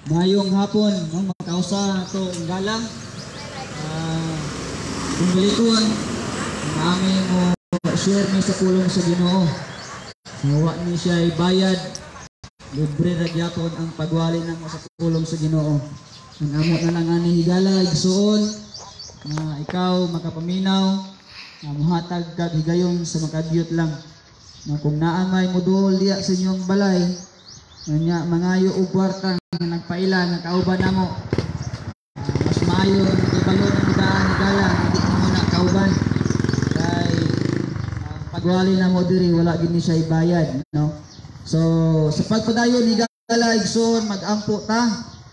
Ngayong hapon, no, makausa ito ang galang. Kung balikon, ang aming share ni sa pulong sa Ginoo. Nawa ni siya ibayad, libre ra gyapon ang pagwali namo sa pulong sa Ginoo. Ang amo na lang ani higala igsuon na ikaw makapaminaw, na muhatag kag higayon sa makadyot lang. Na kung naamay modul diya sa inyong balay, nya mangayo og kwarta nga nagpaila nga kauban namo. Mas maayo ibalo ng daan higala hindi mo na kauban. Kay pagwali na mo diri wala gid ni siya ibayad, no? So sa pagpadayon higala igsoon magampo ta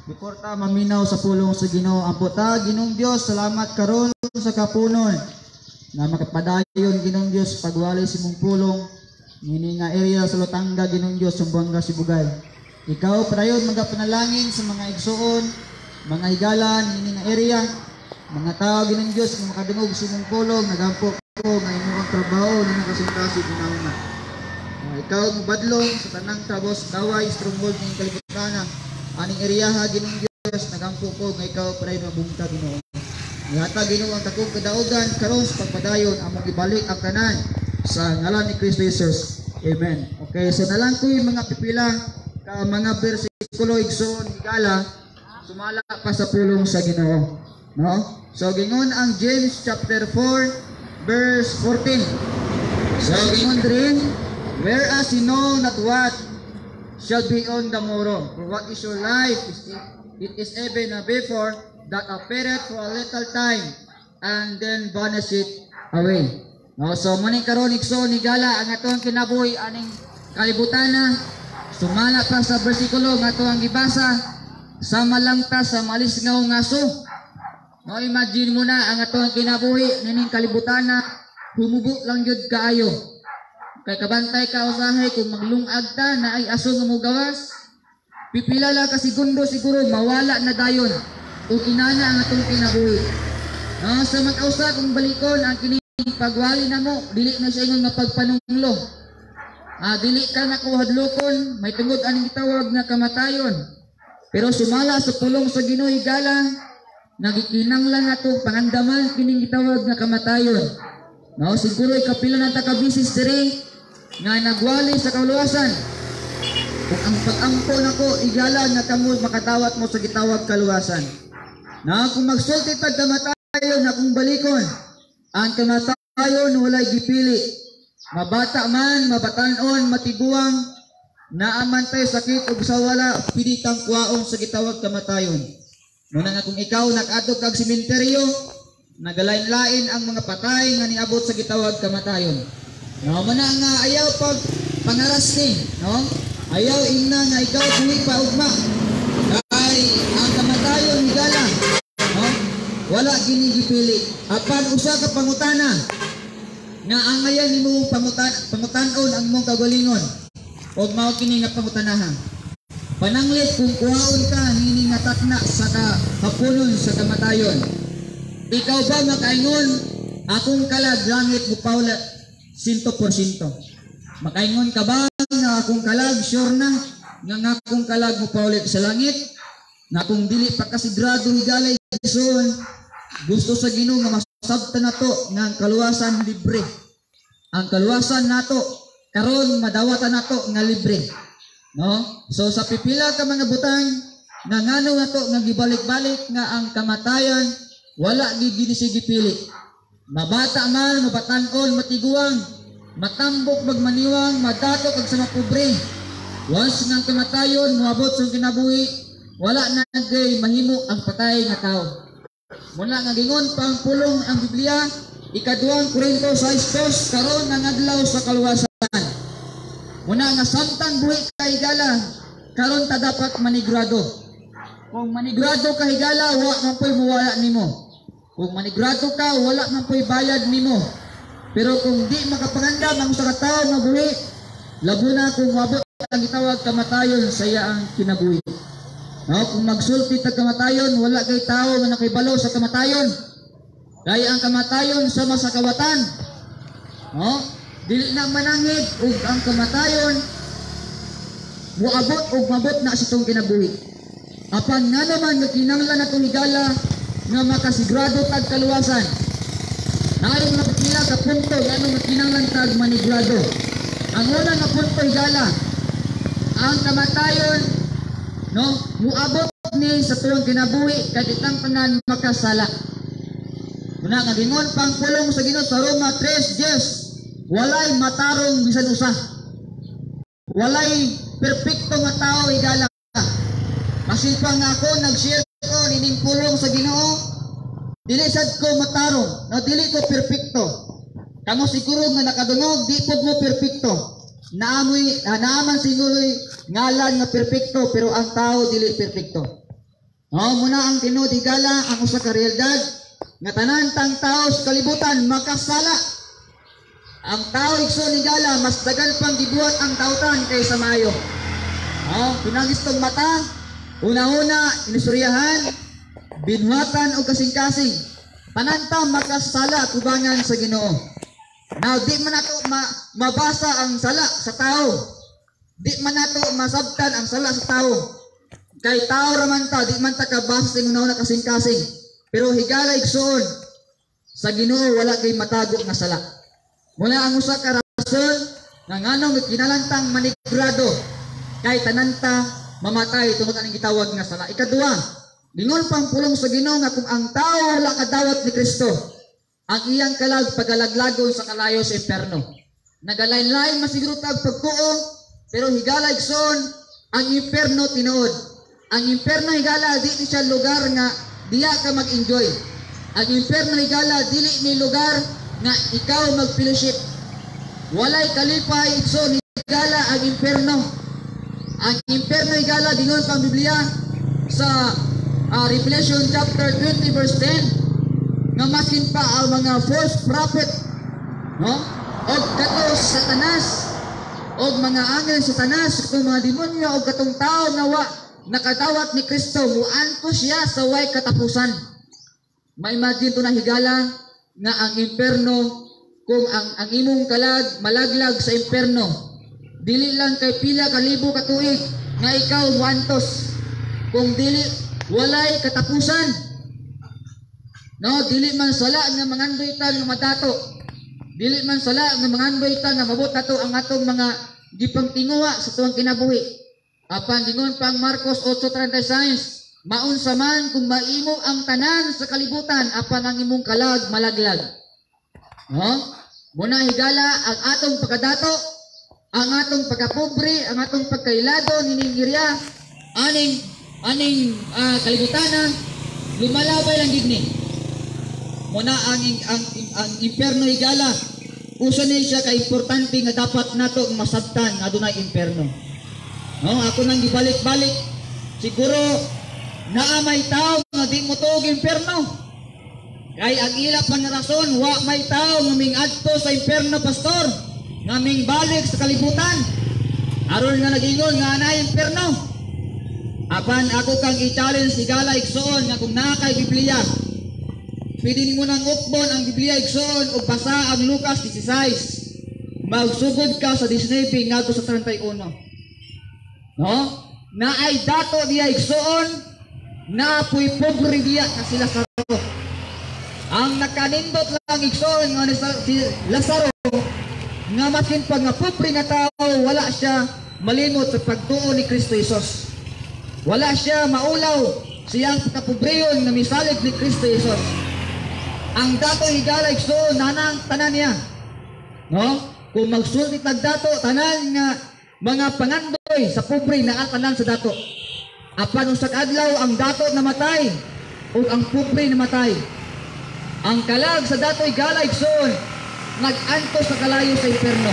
before ta maminaw sa pulong sa Ginoo. Ampo ta Ginoong Dios, salamat karon sa kapunon na makapadayon Ginoong Dios pagwali sa imong pulong nini nga area sa Lotanga Ginoong Dios Zamboanga Sibugay. Ikaw padayon magapanalangin sa mga igsoon, mga higalan nini nga area, mga tao Ginoong Dios nga makadungog sa imong pulong. Nagampo ko nga imong trabaho na nakasintasig ginauna. Ikaw mubadlong sa tanang tabos daway stronghold ng kalibutan aning area ha Ginoong Dios. Nagampo ko nga ikaw padayon mabungta Ginoo. Yata Ginoo ang takong kadaugan karon sa pagpadayon among ibalik ang tanan sa ngalan ni Kristo Jesus. Amen. Okay, so nalang ko yung mga pipila ka mga bersikulo igsoon higala sumala pa sa pulong sa Ginoo, no? So gingon ang James chapter 4 verse 14. So gingon diri, whereas you know not what shall be on the morrow, for what is your life, it is even before that appeareth for a little time and then vanisheth away. No, so muni karon igsoon higala ang atong kinabuhi aning kalibutan na sumala pa sa bersikulo nga atong gibasa, sama lang ta sa malisngaw nga aso. No, imagine mo na ang atong kinabuhi nining kalibutan na humubo lang jud kaayo. Kay kabantay ka usahay kung maglungag ta na ay aso nga mogawas, pipila lang ka segundo siguro mawala na dayon o kinana ang atong kinabuhi. No, sa mag-usa kung balikon ang kini pagwali na mo, dili na siya ingon nga pagpanunglo. Dili ka na kuhadlokon, may tungod aning gitawag nga kamatayon. Pero sumala sa pulong sa Ginoo higala, nagikinanglan nato pangandaman kining gitawag nga kamatayon. No, siguro ikapila na ta ka bisis diri nga nagwali sa kaluwasan. Kung ang pag-ampo nako higala nga kamo makatawat mo sa gitawag kaluwasan. Na kung magsulti tag kamatayon na kung balikon, ang kamatayon walay gipili. Mabata man, mabatanon, matiguang, naaman tayo sakit ug sa wala, pili kang kuwaon sa gitawag kamatayon. Muna nga kung ikaw nag-adto kag sementeryo, nagalain-lain ang mga patay nga niabot sa gitawag kamatayon. No, muna nga ayaw pag pangaras ni, no? Ayaw ina nga ikaw buhi pa ugma. Kay ang kamatayon higala, no? Wala ginigipili. Apan usa ka pangutana nga ang ayan nimo pangutanon ang mong kagalingon. Og mao kini nga pangutanahan. Pananglit kung kuhaon ka nini nga takna sa kapunon sa kamatayon. Ikaw ba makaingon akong kalag langit mo paula 100%? Makaingon ka ba nga akong kalag sure na nga akong kalag mo paula sa langit? Na kung dili pa kasigurado higalay son, gusto sa Ginoo nga masabtan nato nga ang kaluwasan libre. Ang kaluwasan nato karon madawatan nato nga libre. No? So sa pipila ka mga butang nga ngano nato nga gibalik-balik nga ang kamatayan wala gid ginisigi-pili. Mabata man, mabatan-on, matiguang, matambok, magmaniwang, madato kag sa mapobre. Once nga kamatayon moabot sa kinabuhi, wala na gay mahimo ang patay nga tao. Muna nga gingon pang pulong ang Biblia, ikaduhang Korinto 6:2 karon nga adlaw sa kaluwasan. Muna nga samtang buhi ka higala, karon ta dapat manigrado. Kung manigrado ka higala, wa man po'y mawala nimo. Kung manigrado ka, wala man po'y bayad nimo. Pero kung di makapangandam ang sa katao nga buhi, labo na kung mabot ang gitawag kamatayon saya ang kinabuhi. No, kung magsulti tag kamatayon, wala kay tao nga nakibalo sa kamatayon. Kaya ang kamatayon sama sa kawatan. No? Dili na manangid ug ang kamatayon moabot ug mabot na sa itong kinabuhi. Apan nga naman nga kinanglan natong higala nga makasigurado tag kaluwasan. Naayong napipila ka punto ngano nga kinanglan tag manigurado. Ang una nga punto higala, ang kamatayon no muabot ni sa tuwang kinabuhi kay itang tanan makasala. Una nga gingon pang pulong sa Ginoo sa Roma 3:10, walay matarong bisan usa. Walay perpekto nga tao higala. Masin pa nga ako nag-share ko nining pulong sa Ginoo, dili sad ko matarong, no dili ko perpekto. Kamo siguro nga nakadungog di pud mo perpekto. Naaman siguro ngalan nga perpekto pero ang tao dili perpekto. Muna ang tinud higala ang usa ka realidad nga tanan tang tao sa kalibutan makasala. Ang tao igsoon higala mas dagan pang gibuhat ang tawtan kaysa maayo. Pinangistong mata, una-una inusuryahan, binwatan o kasing-kasing. Pananta makasala tubangan sa Ginoo. Now, di man nato mabasa ang sala sa tao. Di man nato masabtan ang sala sa tao. Kay tao raman ta, di man ta kabasa sa una-una kasing-kasing. Pero higala igsoon, sa Ginoo wala kay matago nga sala. Mula ang usa ka rason nga nganong kinalantang manigurado kay tananta mamatay tungod aning gitawag nga sala. Ikaduha, lingon pang pulong sa Ginoo nga kung ang tao wala kadawat ni Kristo, ang iyang kalag pagalaglagon sa kalayo sa impierno. Nagalain-lain masiguro tag pagtuo, pero higala igsoon ang impierno tinuod. Ang impierno higala di siya lugar nga diya ka mag-enjoy. Ang impierno higala dili ni lugar nga ikaw mag-fellowship. Walay kalipay igsoon higala ang impierno. Ang impierno higala dingon pang Biblia sa Revelation chapter 20 verse 10 nga masin pa ang mga false prophet no og kato Satanas og mga anghel sa Satanas katong mga demonyo og katong tao nga wa nakadawat ni Kristo muantos siya sa way katapusan. Ma-imagine to na higala nga ang impierno kung ang imong kalag malaglag sa impierno dili lang kay pila ka libo ka tuig nga ikaw muantos, kung dili walay katapusan. No, dili man sala nga mangandoy ta nga madato. Dili man sala nga mangandoy ta nga mabot nato ang atong mga gipangtinguha sa tuwang kinabuhi. Apan gingon pang Marcos 8:36, maunsa man kung maimo ang tanan sa kalibutan apan ang imong kalag malaglag. No? Muna higala ang atong pagkadato, ang atong pagkapobre, ang atong pagkailado nining iriya, aning kalibutana, lumalabay lang gid ni. Muna ang impierno higala, usa ni siya ka importante nga dapat nato masabtan nga adunay impierno. No, ako nang gibalik-balik, siguro naa may tao nga di mo tuog impierno. Kay ang ila pa nga rason, wa may tao nga mingadto sa impierno, pastor, nga mingbalik sa kalibutan. Aron nga nagingon nga anay impierno. Apan ako kang i-challenge higala igsoon nga kung naa kay Biblia, pwede nimo nang ukbon ang Biblia igsoon ug basa ang Lucas 16. Magsugod ka sa 19 ngadto sa 31. No? Naay dato diya igsoon, naapoy pobre diya nga sila sa ang nakanindot lang igsoon nga si Lazaro nga makin pag nga pobre nga tao wala siya malimot sa pagtuo ni Kristo Jesus. Wala siya maulaw siyang kapobreyon nga misalig ni Kristo Jesus. Ang dato higala igsoon nanang tanan niya. No? Kung magsulti tagdato tanan nga mga pangandoy sa pobre na tanan sa dato. Apan usag adlaw ang dato namatay ug ang pobre namatay. Ang kalag sa datoy gala igsoon nag-antos sa kalayo sa impierno.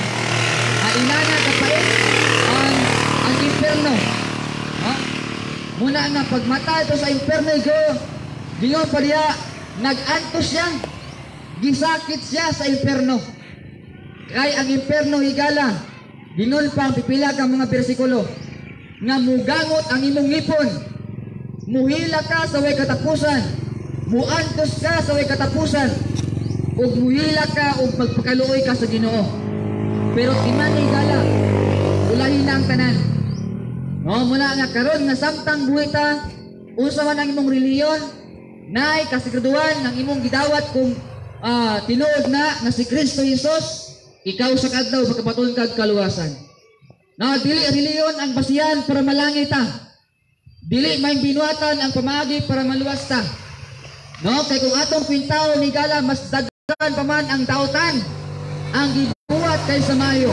Inana kapait ang impierno. Muna nga pagmatay ito sa impierno gingon pa diya nag-antos siya, gisakit siya sa impierno. Kay ang impierno higala gingon pa pipila ka mga bersikulo nga mugangot ang imong ngipon, muhila ka sa way katapusan, muantos ka sa way katapusan, ug muhila ka ug magpakaluoy ka sa Ginoo. Pero timan higala ulahin na ang tanan. No, mula nga karon nga samtang buhita unsa man ang imong reliyon, naay kasiguraduhan ng imong gidawat kung tinuod na si Kristo Jesus, ikaw sa kadlaw magkapatulong kag kaluwasan. Na dili reliyon ang basihan para malangit ta. Dili may binuatan ang pamaagi para maluwas ta. No, kay kung atong pintaw ni gala mas daghan pa man ang dautan, ang gibuhat kay sa mayo.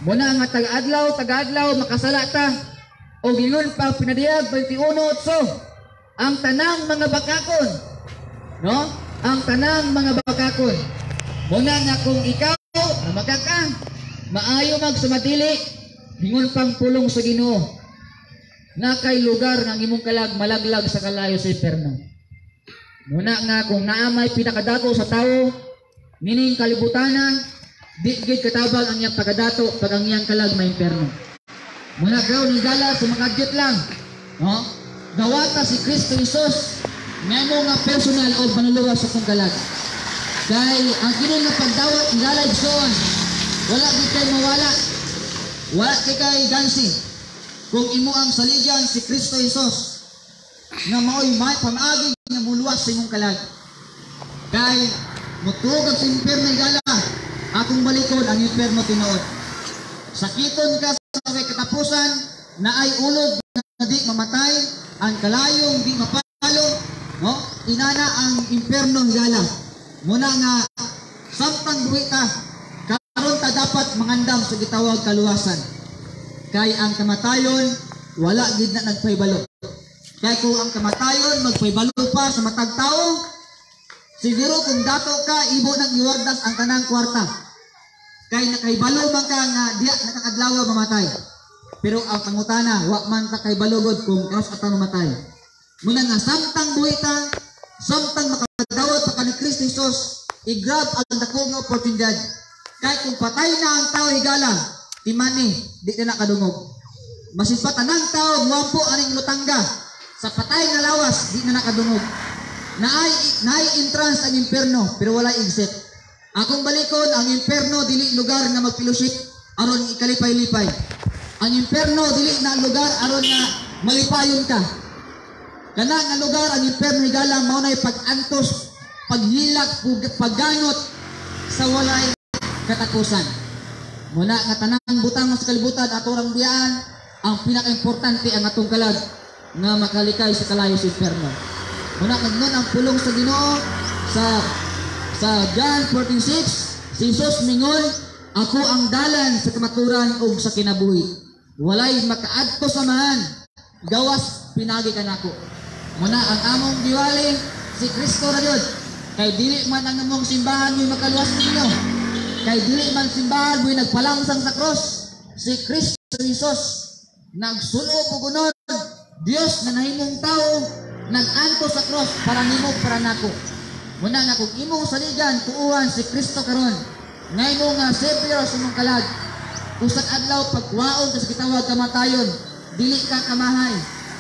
Muna nga taga-adlaw makasala ta o gingon pa pinadiyag 21:8 ang tanang mga bakakon. No? Ang tanang mga bakakon. Muna nga kung ikaw na magkaka maayo magsumadili gingon pang pulong sa Ginoo na kay lugar ng imong kalag malaglag sa kalayo sa impierno. Muna nga kung naamay pinakadato sa tao mining kalibutana, di gid katabang ang iyang pagkadato pag ang iyang kalag may impierno. Muna gaw ni gala sa makadyot lang, no? Gawata si Kristo Jesus nga mo nga personal o manuluwas sa kong kalag. Kay ang kini nga pagdawat ni gala igsoon, wala gid kay mawala. Wala kay gansi. Kung imo ang saligyan si Kristo Jesus nga maoy may pamaagi nga muluwas sa imong kalag. Kay mutuog sa impierno gala, akong balikon ang impierno tinuod. Sakiton ka sa katapusan na ay ulog na di mamatay, ang kalayong di mapalo, no? Inana ang impierno gala. Muna nga samtang buhi ta, karon ta dapat mangandam sa gitawag kaluwasan. Kay ang kamatayon wala gid na nagpaybalo. Kay kung ang kamatayon magpaybalo pa sa matag tao, siguro kung dato ka, ibo nang iwardas ang tanang kwarta. Kay nakaibalo man ka nga diya nakakadlawa mamatay. Pero ang pangutana, wa man ta kay balugod kung kaos ka mamatay. Muna nga samtang buhi ta, samtang makadawat pa ka ni Kristo Jesus, i-grab ang dakong oportunidad. Kay kung patay na ang tao higala, timani, di na nakadungog. Masin pa tanang tao, muampo aning lutangga, sa patay na lawas, di na nakadungog. Naay entrance ang impierno pero wala exit. Akong balikon ang impierno dili lugar nga magpilusit aron ikalipay-lipay. Ang impierno dili na lugar aron nga malipayon ka. Kana nga lugar ang impierno higala mao nay pag-antos, paghilak, pagganot sa walay katapusan. Muna nga tanang butang sa kalibutan atong rang biyaan, ang pinaka-importante ang atong kalag nga makalikay sa kalayo sa impierno. Muna kagnon ang pulong sa Ginoo sa John 14:6, si Jesus mingon, ako ang dalan sa kamaturan ug sa kinabuhi. Walay makaadto samahan, gawas pinagi kanako. Muna ang among giwali si Kristo ra gyud. Kay dili man ang among simbahan mo'y makaluwas ninyo. Kay dili man simbahan mo'y nagpalangsang sa cross. Si Kristo Jesus nagsulo ug unod, Dios na nahimong tao, nag-anto sa cross para nimo para nako. Muna nga kung imong saligan tuuhan si Kristo karon, nga imo nga Savior sa imong kalag. Usag adlaw pagwaon sa gitawag kamatayon, dili ka kamahay.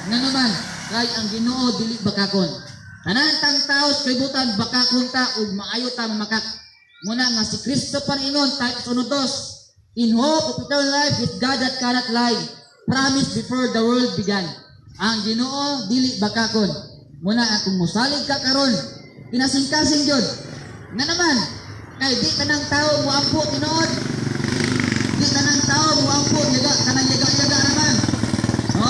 Nganuman kay ang Ginoo dili bakakon. Tanan tang tawo sa kalibutan bakakon ta ug maayo ta mamakak. Muna nga si Kristo pa ingon tayo sunudos. In hope of eternal life with God that cannot lie, promised before the world began. Ang Ginoo dili bakakon. Muna kung mosalig ka karon, pinasingkasing jud. Nga naman, kay di tanang tao moampo tinuod. Di tanang tao moampo yaga kanang yaga-yaga naman. No?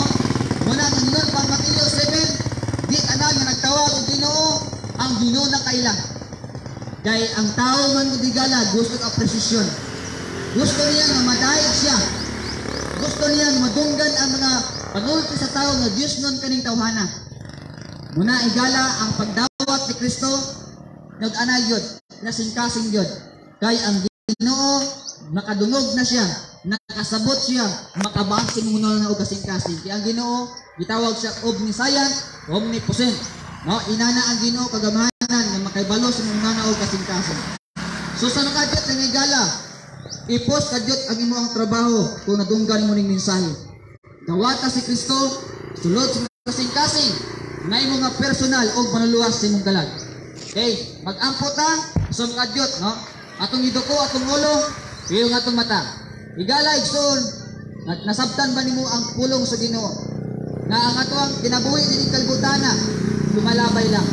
Muna ang Ginoo pang Mateo 7, di tanang nga nagtawag og Ginoo, ang Ginoo na kaila. Kay ang tao man gudigala gusto ka presisyon. Gusto niya nga madayeg siya. Gusto niya madunggan ang mga panulti sa tao nga Dios nun kaning tawhana. Muna igala ang pagdawat ni Kristo nag-anay yun, nasingkasing yun. Kay ang Ginoo nakadungog na siya, nakasabot siya, makabasing muna na o kasing-kasing. Kaya ang Ginoo gitawag siya omniscient, omnipotent. No, inana ang Ginoo kagamahanan nga makaibalo sa mga na o kasing-kasing. So sa nakadyot ng igala, ipos kadyot ang imo ang trabaho kung nadunggan mo ning mensahe. Dawata si Kristo, sulod sa kasing-kasing, na imo nga personal o manuluwas sa imong kalag. Okay, mag-ampo ta sa mga adyot, no? Atong iduko, atong ulo, iyo nga atong mata. Igala, igsoon, nasabtan ba nimo ang pulong sa Ginoo? nga ang atuang kinabuhi din kalbutana lumalabay lang.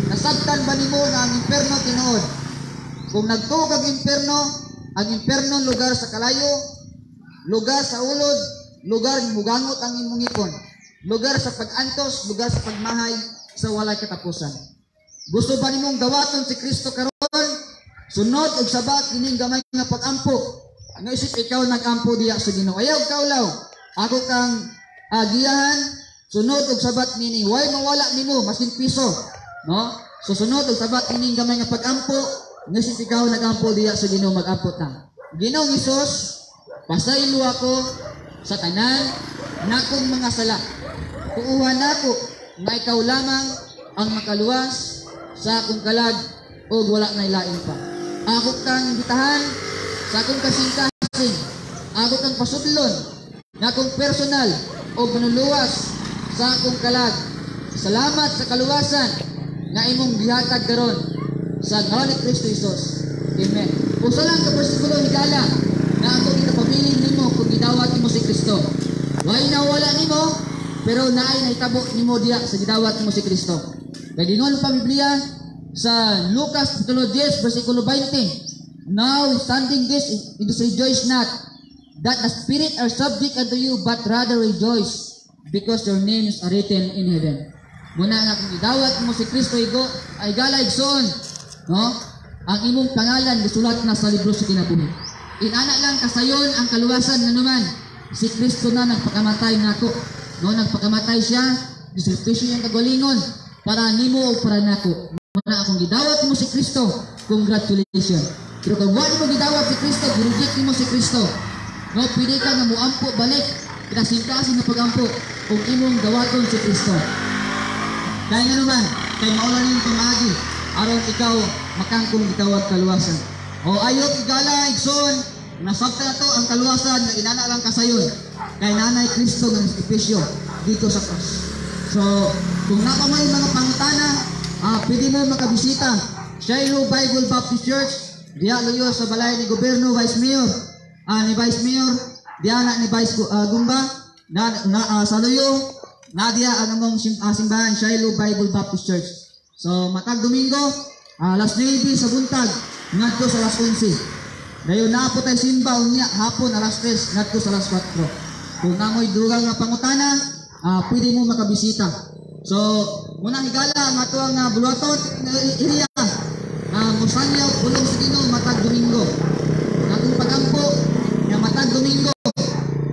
Nasabtan ba nimo nga ang imperno tinuod? Kung nagtuog ang imperno lugar sa kalayo, lugar sa ulod, lugar mugangot ang imong ipon, lugar sa pag-antos, lugar sa pagmahay sa walay katapusan. Gusto ba nimong dawaton si Kristo karon? Sunod og sabat kining gamay nga pag-ampo. Nga isip ikaw nag-ampo diya sa Ginoo. Ayaw kaulaw. Ako kang giyahan, sunod og sabat nini. Way mawala nimo masin piso, no? So sunod og sabat kining gamay nga pag-ampo, nga isip ikaw nag-ampo diya sa Ginoo, mag-ampo ta. Ginoong Hesus, pasaylo ako sa tanan nakong mga sala. Kuuhan nako nga ikaw lamang ang makaluwas sa akong kalag o wala na ilain pa. Ako kang imbitahan sa akong kasing-kasing. Ako kang pasudlon na akong personal o manuluwas sa akong kalag. Salamat sa kaluwasan na imong gihatag karon sa ngalan ni Kristo Jesus. Amen. Usa lang ka bersikulo higala na ako gikapabilin nimo kung gidawat nimo si Kristo. Way nawala nimo pero naay nahitabo nimo diya sa gidawat nimo si Kristo. Kaya gingon pa Biblia sa Lucas kapitulo 10 versikulo 20. Now standing this rejoice not that the spirit are subject unto you, but rather rejoice because your names are written in heaven. Muna nga kung gidawat mo si Kristo ay gala igsoon, no? Ang imong pangalan gisulat na sa libro sa kinabuhi. Inana lang kasayon ang kaluwasan nga naman si Kristo na nagpakamatay nako. No, nagpakamatay siya, disirpisyo niyang kagalingon para nimo o para nako. Muna akong gidawat mo si Kristo, congratulations. Pero kung wala mo gidawat si Kristo, gireject mo si Kristo. No, pwede ka nga muampo balik, kinasingkasin na pag-ampo kung imong dawaton si Kristo. Dahil nga naman, kay maula niyong pamagi, aron ikaw makangkong gitawag kaluwasan. O ayot igala, igsoon, nasabta na to ang kaluwasan na inana lang kasayon. Kay nanay Kristo ng sakripisyo dito sa cross. So, kung napamay mga pangutana, pwede mo makabisita Shiloh Bible Baptist Church, diya luyo sa balay ni Gobyerno Vice Mayor, ni Vice Mayor, diya na ni Vice Gumba, sa luyo, na diya ang among simbahan Shiloh Bible Baptist Church. So, matag Domingo, alas 9 sa buntag, ngadto sa alas 11. Dayon na po tayo simba, unya, hapon alas 3, ngadto sa alas 4. Kung namoy dugang nga pangutana, pwede mo makabisita. So, muna higala ang ato ang buluaton area. Musanyaw, pulong sa Ginoo, matag Domingo. Akong pagampo, nga matag Domingo.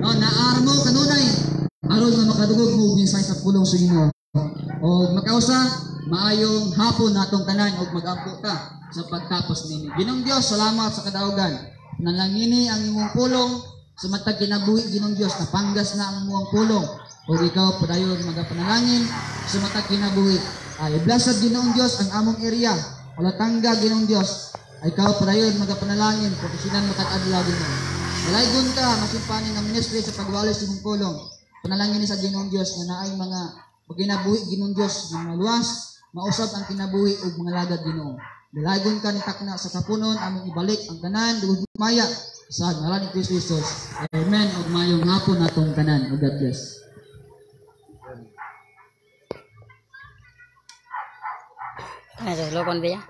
No, naarmo kanunay. Aron nga makadugog mo minsay sa pulong sa Ginoo. O makausa, maayong hapon natong tanan og magampo ta sa pagtapos nini. Ginong Dios, salamat sa kadaugan. Nalangini ang imong pulong sa matag kinabuhi Ginong Dios, napanggas na ang imong pulong. O ikaw padayon magapanalangin sa matag kinabuhi. Ay blessed Ginoong Dios ang among area. Wala tangga Ginoong Dios. Ay ikaw padayon magapanalangin profesional matag adlaw Ginoo. Malaygon ka masimpani nga ministry sa pagwalis sa imong pulong. Panalangin ni sa Ginoong Dios nga naay mga pagkinabuhi Ginoong Dios nga maluwas, mausab ang kinabuhi ug mga lagad Ginoo. Malaygon ka ni takna sa kapunon among ibalik ang tanan dugod maya sa ngalan ni Kristo Jesus. Amen. Ug mayong hapon natong tanan. God bless. Ano sa lokon ba ya?